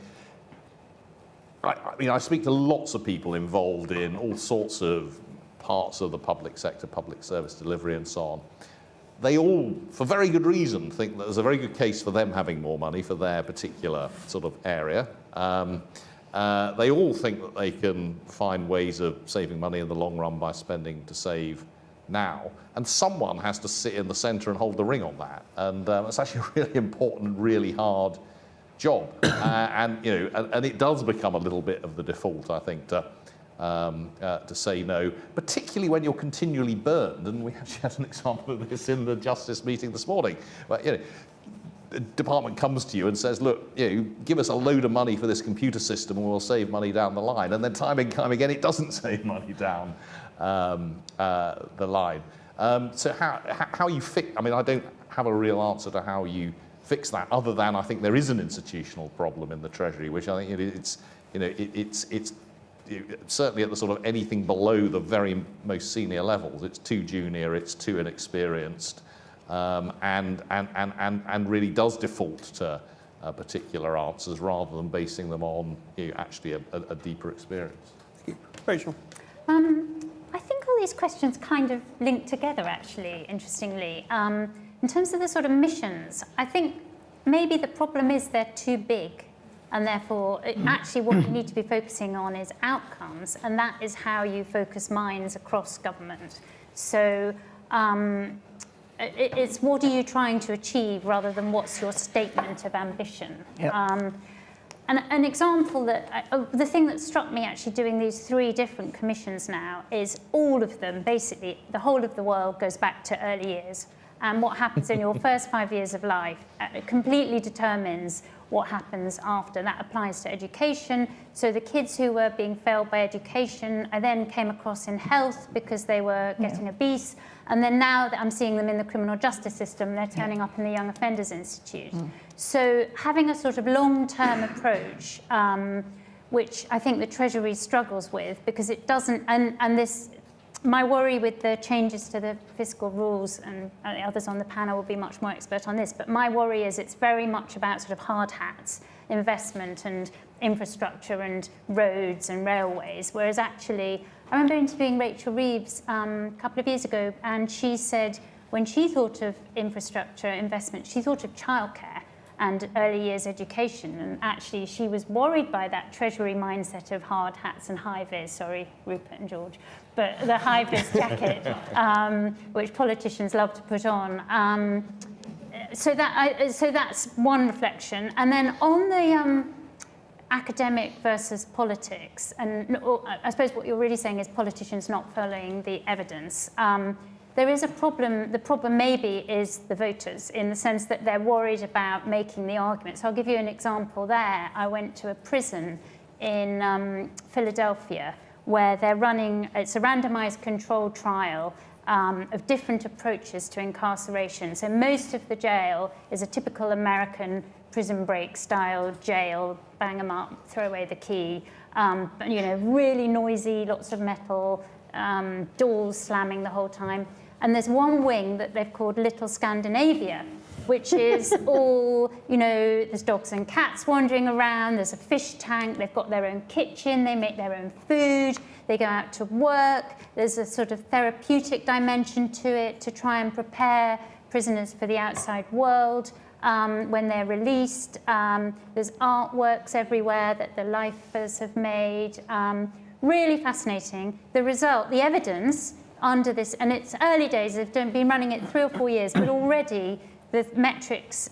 Speaker 2: mean, I speak to lots of people involved in all sorts of parts of the public sector, public service delivery and so on. They all, for very good reason, think that there's a very good case for them having more money for their particular sort of area. They all think that they can find ways of saving money in the long run by spending to save now. And someone has to sit in the centre and hold the ring on that. And it's actually a really important, really hard job. And it does become a little bit of the default, I think, to to say no, particularly when you're continually burned. And we actually had an example of this in the Justice meeting this morning. But, the department comes to you and says, look, give us a load of money for this computer system and we'll save money down the line. And then time and time again, it doesn't save money down the line. So how you fix, I mean, I don't have a real answer to how you fix that, other than I think there is an institutional problem in the Treasury, which I think it's certainly at the sort of anything below the very most senior levels. It's too junior, it's too inexperienced, and really does default to particular answers rather than basing them on actually a deeper experience.
Speaker 1: Rachel.
Speaker 5: I think all these questions kind of link together, actually, interestingly. In terms of the sort of missions, I think maybe the problem is they're too big, and therefore actually what you need to be focusing on is outcomes, and that is how you focus minds across government. So it's what are you trying to achieve rather than what's your statement of ambition.
Speaker 4: Yep.
Speaker 5: And an example that, the thing that struck me actually doing these 3 different commissions now is all of them, basically, the whole of the world goes back to early years. And what happens in your first 5 years of life completely determines what happens after. That applies to education. So the kids who were being failed by education, I then came across in health because they were getting obese. And then now that I'm seeing them in the criminal justice system, they're turning up in the Young Offenders Institute. So having a sort of long-term approach, which I think the Treasury struggles with, because it doesn't, and this, my worry with the changes to the fiscal rules, and others on the panel will be much more expert on this, but my worry is it's very much about sort of hard hats, investment and infrastructure and roads and railways, whereas actually, I remember interviewing Rachel Reeves a couple of years ago, and she said when she thought of infrastructure investment, she thought of childcare and early years education, and actually she was worried by that Treasury mindset of hard hats and high-vis, sorry, Rupert and George, but the high-vis jacket, which politicians love to put on. So that's one reflection. And then on the academic versus politics, and I suppose what you're really saying is politicians not following the evidence. There is a problem. The problem maybe is the voters, in the sense that they're worried about making the arguments. I'll give you an example there. I went to a prison in Philadelphia where they're running, it's a randomized controlled trial of different approaches to incarceration. So most of the jail is a typical American prison break style jail, bang them up, throw away the key, really noisy, lots of metal, doors slamming the whole time. And there's one wing that they've called Little Scandinavia, which is all, there's dogs and cats wandering around, there's a fish tank, they've got their own kitchen, they make their own food, they go out to work, there's a sort of therapeutic dimension to it to try and prepare prisoners for the outside world when they're released. There's artworks everywhere that the lifers have made. Really fascinating. The result, the evidence under this, and it's early days, they've been running it 3 or 4 years, but already the metrics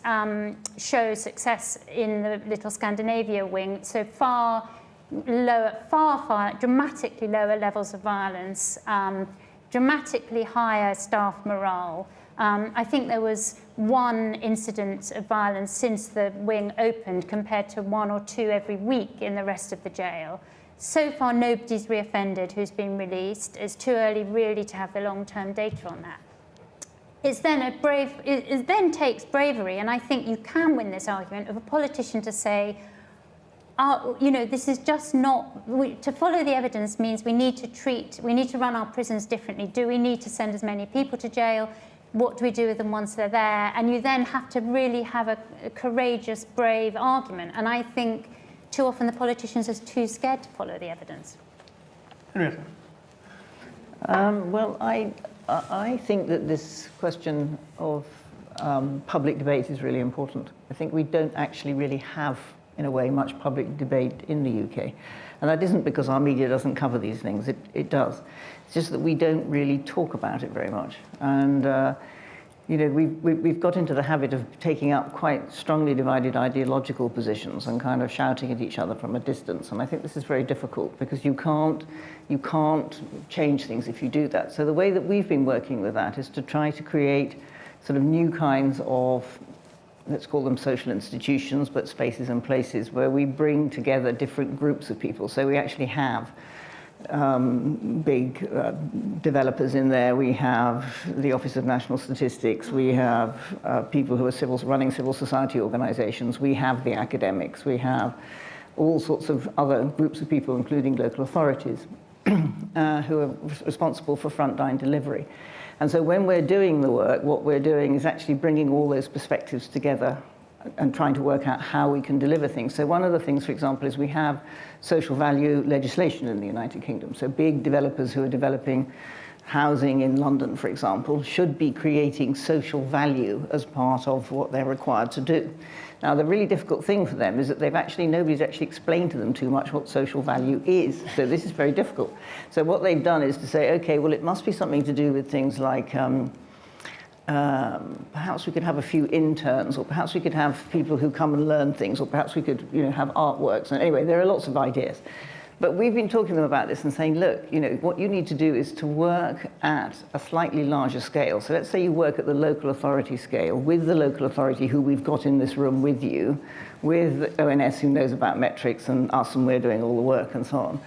Speaker 5: show success in the Little Scandinavia wing. So far dramatically lower levels of violence, dramatically higher staff morale. I think there was 1 incident of violence since the wing opened compared to 1 or 2 every week in the rest of the jail. So far, nobody's reoffended who's been released. It's too early, really, to have the long-term data on that. It then takes bravery, and I think you can win this argument of a politician to say, this is just not, to follow the evidence means we need to run our prisons differently. Do we need to send as many people to jail? What do we do with them once they're there? And you then have to really have a courageous, brave argument. And I think too often the politicians are too scared to follow the evidence.
Speaker 1: Henrietta.
Speaker 4: Well, I think that this question of public debate is really important. I think we don't actually really have, in a way, much public debate in the UK. And that isn't because our media doesn't cover these things. It does. It's just that we don't really talk about it very much. And You know, we've got into the habit of taking up quite strongly divided ideological positions and kind of shouting at each other from a distance. And I think this is very difficult because you can't change things if you do that. So the way that we've been working with that is to try to create sort of new kinds of, let's call them social institutions, but spaces and places where we bring together different groups of people. So we actually have big developers in there. We have the Office of National Statistics. We have people who are running civil society organizations. We have the academics. We have all sorts of other groups of people, including local authorities, who are responsible for frontline delivery. And so when we're doing the work, what we're doing is actually bringing all those perspectives together and trying to work out how we can deliver things. So one of the things, for example, is we have social value legislation in the United Kingdom. So big developers who are developing housing in London, for example, should be creating social value as part of what they're required to do. Now, the really difficult thing for them is that nobody's actually explained to them too much what social value is. So this is very difficult. So what they've done is to say, okay, well, it must be something to do with things like perhaps we could have a few interns, or perhaps we could have people who come and learn things, or perhaps we could, have artworks. And anyway, there are lots of ideas. But we've been talking to them about this and saying, look, what you need to do is to work at a slightly larger scale. So let's say you work at the local authority scale with the local authority who we've got in this room with you, with ONS who knows about metrics and us, and we're doing all the work and so on.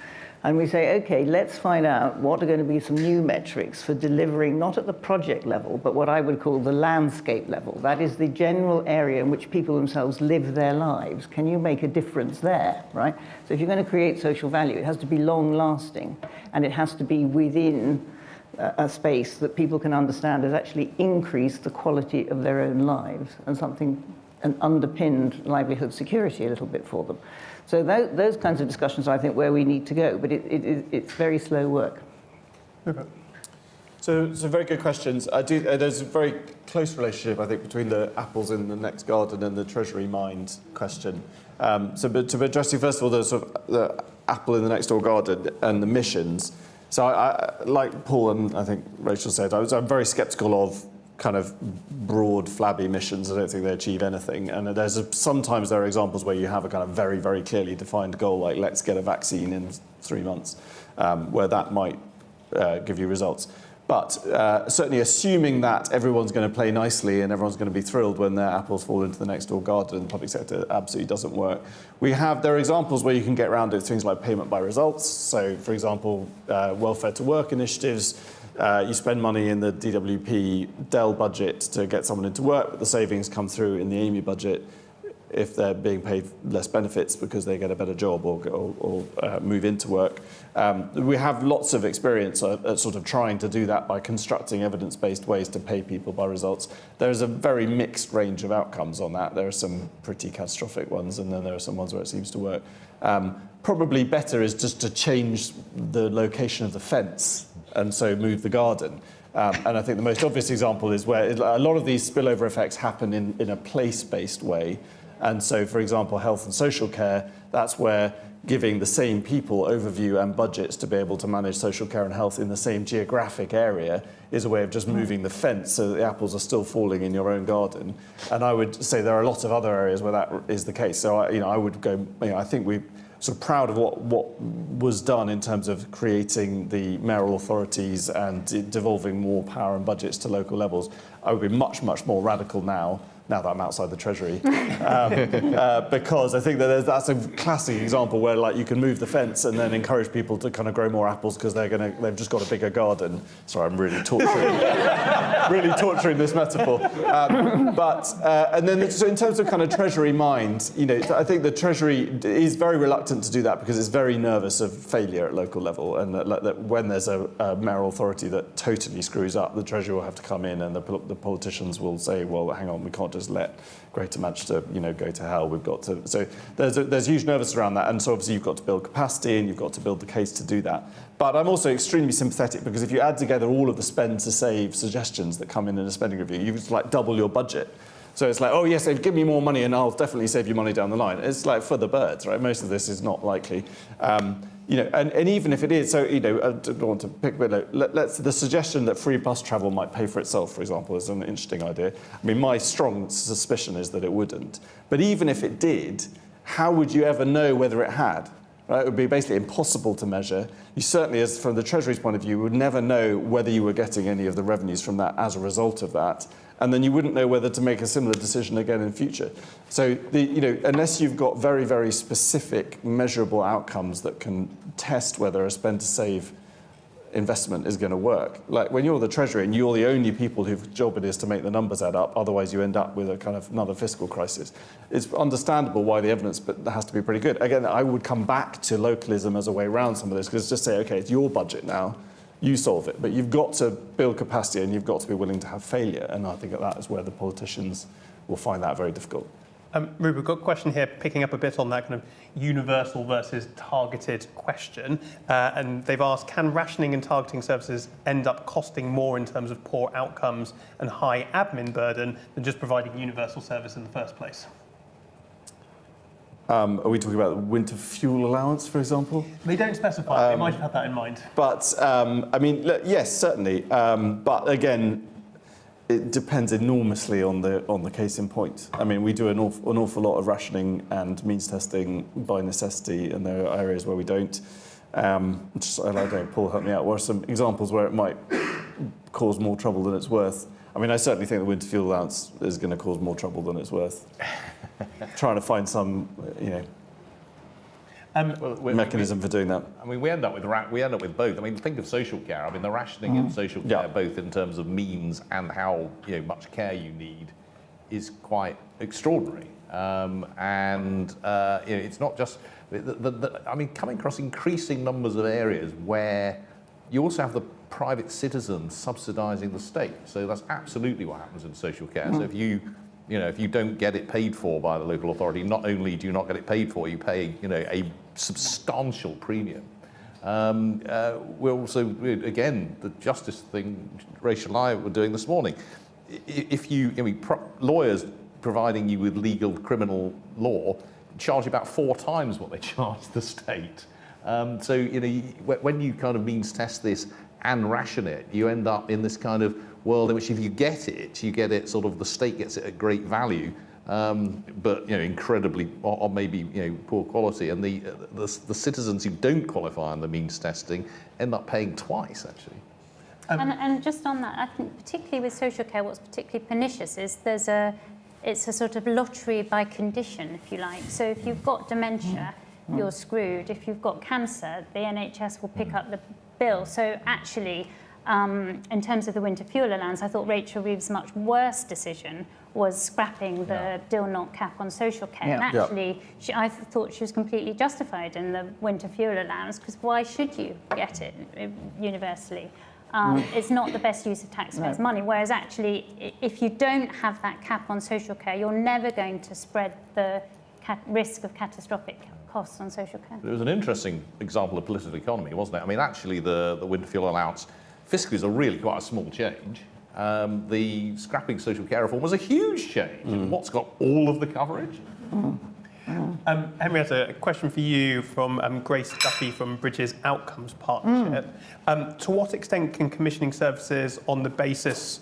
Speaker 4: And we say, okay, let's find out what are going to be some new metrics for delivering, not at the project level, but what I would call the landscape level. That is the general area in which people themselves live their lives. Can you make a difference there, right? So if you're going to create social value, it has to be long-lasting, and it has to be within a space that people can understand has actually increased the quality of their own lives and underpinned livelihood security a little bit for them. So those kinds of discussions are, I think, where we need to go, but it's very slow work.
Speaker 3: Okay. So very good questions. There's a very close relationship, I think, between the apples in the next garden and the Treasury mind question. But to be addressing, first of all, the apple in the next door garden and the missions. So I like Paul and I think Rachel said, I'm very sceptical of kind of broad, flabby missions. I don't think they achieve anything. And sometimes there are examples where you have a kind of very, very clearly defined goal, like let's get a vaccine in 3 months, where that might give you results. But certainly assuming that everyone's going to play nicely and everyone's going to be thrilled when their apples fall into the next door garden in the public sector absolutely doesn't work. There are examples where you can get around it, things like payment by results. So, for example, welfare to work initiatives. You spend money in the DWP Dell budget to get someone into work, but the savings come through in the AMI budget if they're being paid less benefits because they get a better job or move into work. We have lots of experience at sort of trying to do that by constructing evidence-based ways to pay people by results. There's a very mixed range of outcomes on that. There are some pretty catastrophic ones, and then there are some ones where it seems to work. Probably better is just to change the location of the fence and so move the garden. And I think the most obvious example is where a lot of these spillover effects happen in a place-based way. And so, for example, health and social care, that's where giving the same people overview and budgets to be able to manage social care and health in the same geographic area is a way of just moving the fence so that the apples are still falling in your own garden. And I would say there are lots of other areas where that is the case. So, I would go, I think we're sort of proud of what was done in terms of creating the mayoral authorities and devolving more power and budgets to local levels. I would be much, much more radical now that I'm outside the Treasury, because I think that that's a classic example where you can move the fence and then encourage people to kind of grow more apples because they've just got a bigger garden. Sorry, I'm really torturing this metaphor. And then so in terms of kind of Treasury mind, I think the Treasury is very reluctant to do that because it's very nervous of failure at local level, and that when there's a mayoral authority that totally screws up, the Treasury will have to come in, and the politicians will say, well, hang on, we can't just let Greater Manchester, go to hell. We've got to. So there's huge nervousness around that, and so obviously you've got to build capacity and you've got to build the case to do that. But I'm also extremely sympathetic because if you add together all of the spend to save suggestions that come in a spending review, you double your budget. So it's oh yes, give me more money and I'll definitely save you money down the line. It's for the birds, right? Most of this is not likely. and even if it is, so, I don't want to pick, but let's the suggestion that free bus travel might pay for itself, for example, is an interesting idea. I mean, my strong suspicion is that it wouldn't. But even if it did, how would you ever know whether it had? Right? It would be basically impossible to measure. You certainly, as from the Treasury's point of view, would never know whether you were getting any of the revenues from that as a result of that. And then you wouldn't know whether to make a similar decision again in future. So, unless you've got very, very specific, measurable outcomes that can test whether a spend to save investment is going to work. Like when you're the Treasury and you're the only people whose job it is to make the numbers add up, otherwise you end up with a kind of another fiscal crisis. It's understandable why the evidence has to be pretty good. Again, I would come back to localism as a way around some of this, because just say, okay, it's your budget now, you solve it. But you've got to build capacity and you've got to be willing to have failure. And I think that is where the politicians will find that very difficult.
Speaker 1: Rupert, we've got a question here picking up a bit on that kind of universal versus targeted question. And they've asked, can rationing and targeting services end up costing more in terms of poor outcomes and high admin burden than just providing universal service in the first place?
Speaker 3: Are we talking about the winter fuel allowance, for example?
Speaker 1: They don't specify. They might have had that in mind.
Speaker 3: But, I mean, yes, certainly. But again, it depends enormously on the case in point. I mean, we do an awful lot of rationing and means testing by necessity, and there are areas where we don't. I don't know, Paul, help me out. What are some examples where it might cause more trouble than it's worth? I mean, I certainly think the winter fuel allowance is going to cause more trouble than it's worth. Trying to find some, mechanism for doing that.
Speaker 2: I mean, we end up with both. I mean, think of social care. I mean, the rationing in social care, both in terms of means and how much care you need, is quite extraordinary. It's not just. I mean, coming across increasing numbers of areas where you also have the private citizens subsidising the state. So that's absolutely what happens in social care. So if you don't get it paid for by the local authority, not only do you not get it paid for, you pay, a substantial premium. We're also, again, the justice thing Rachel and I were doing this morning. If lawyers providing you with legal criminal law charge you about 4 times what they charge the state. So, when you kind of means test this and ration it, you end up in this kind of world in which if you get it sort of, the state gets it at great value, but incredibly, or maybe poor quality, and the citizens who don't qualify on the means testing end up paying twice, actually.
Speaker 5: And just on that, I think particularly with social care, what's particularly pernicious is it's a sort of lottery by condition, if you like. So if you've got dementia, you're screwed. If you've got cancer, the NHS will pick up the bill. So actually, in terms of the winter fuel allowance, I thought Rachel Reeves' much worse decision was scrapping the DIL-not cap on social care. And actually, I thought she was completely justified in the winter fuel allowance, because why should you get it universally? It's not the best use of taxpayers' money, whereas actually, if you don't have that cap on social care, you're never going to spread the risk of catastrophic costs on social care.
Speaker 2: It was an interesting example of political economy, wasn't it? I mean, actually, the winter fuel allowance fiscally is really quite a small change. The scrapping social care reform was a huge change. And what's got all of the coverage?
Speaker 1: Henrietta, a question for you from Grace Duffy from Bridges Outcomes Partnership. To what extent can commissioning services on the basis...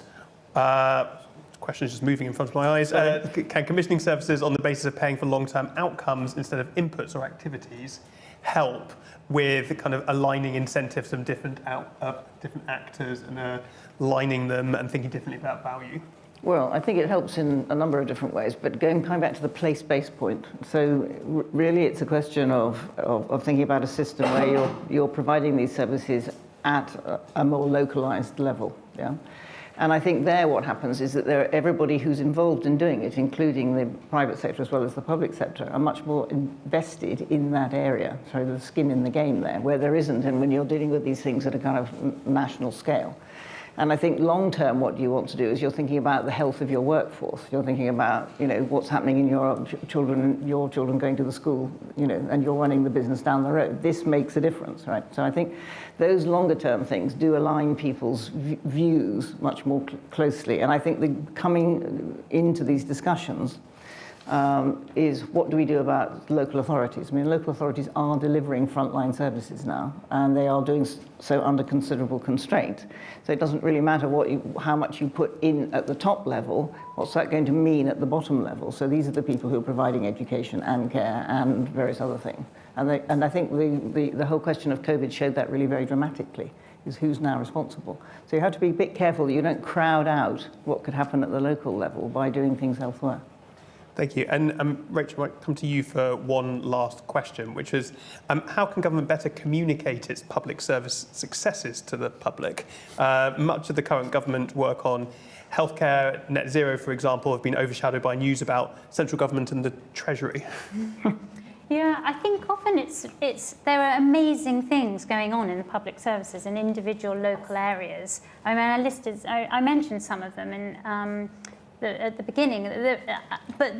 Speaker 1: question is just moving in front of my eyes. Can commissioning services on the basis of paying for long-term outcomes instead of inputs or activities help with kind of aligning incentives from different actors and aligning them and thinking differently about value?
Speaker 4: Well, I think it helps in a number of different ways, but coming back to the place-based point. So really it's a question of thinking about a system where you're providing these services at a more localized level, And I think there what happens is that everybody who's involved in doing it, including the private sector as well as the public sector, are much more invested in that area. So there's skin in the game there, where there isn't, and when you're dealing with these things at a kind of national scale. And I think long-term, what you want to do is you're thinking about the health of your workforce. You're thinking about, what's happening in your children going to the school, and you're running the business down the road. This makes a difference, right? So I think those longer-term things do align people's views much more closely. And I think coming into these discussions, is what do we do about local authorities? I mean, local authorities are delivering frontline services now, and they are doing so under considerable constraint. So it doesn't really matter how much you put in at the top level, what's that going to mean at the bottom level? So these are the people who are providing education and care and various other things. And I think the whole question of COVID showed that really very dramatically, is who's now responsible. So you have to be a bit careful that you don't crowd out what could happen at the local level by doing things elsewhere.
Speaker 1: Thank you. And Rachel, I might come to you for one last question, which is how can government better communicate its public service successes to the public? Much of the current government work on healthcare, net zero, for example, have been overshadowed by news about central government and the Treasury.
Speaker 5: Yeah, I think often there are amazing things going on in the public services in individual local areas. I mean, I mentioned some of them at the beginning, but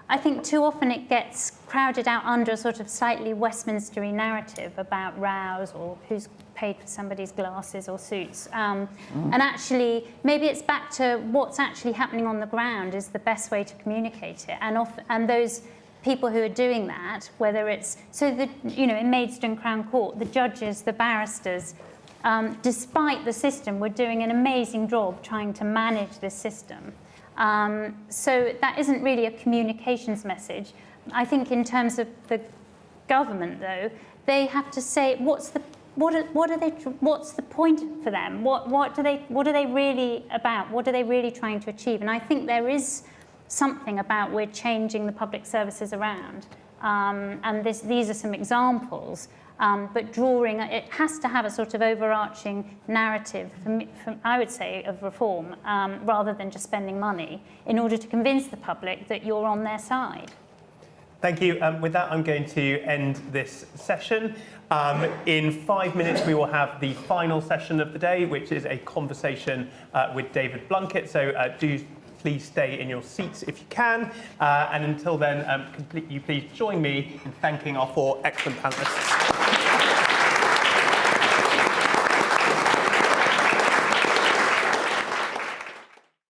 Speaker 5: I think too often it gets crowded out under a sort of slightly Westminstery narrative about rows or who's paid for somebody's glasses or suits. And actually, maybe it's back to what's actually happening on the ground is the best way to communicate it. And those people who are doing that, whether it's, in Maidstone Crown Court, the judges, the barristers, despite the system, were doing an amazing job trying to manage this system. So that isn't really a communications message. I think in terms of the government, though, they have to say what's the point for them? What are they really about? What are they really trying to achieve? And I think there is something about we're changing the public services around, and these are some examples. But it has to have a sort of overarching narrative, I would say, of reform, rather than just spending money, in order to convince the public that you're on their side.
Speaker 1: Thank you. With that, I'm going to end this session. In 5 minutes, we will have the final session of the day, which is a conversation with David Blunkett. So do please stay in your seats if you can. And until then, you please join me in thanking our 4 excellent panellists.